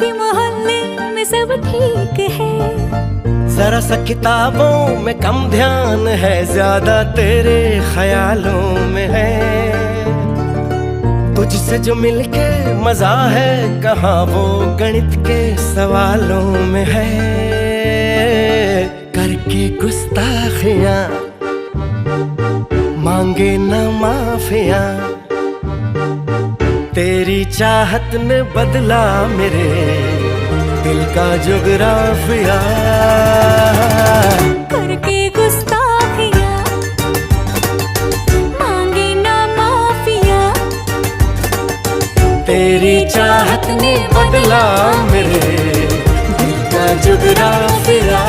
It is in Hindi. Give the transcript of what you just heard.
बाकी मोहल्ले में सब ठीक है। जरा सा किताबों में कम ध्यान है, ज्यादा तेरे ख्यालों में है। तुझसे जो मिलके मजा है, कहाँ वो गणित के सवालों में है। करके गुस्ताखियां मांगे न माफियां, तेरी चाहत ने बदला मेरे दिल का जुगराफिया। करके गुस्ताखियां मांगे ना माफिया, तेरी चाहत ने बदला मेरे दिल का जुगराफिया।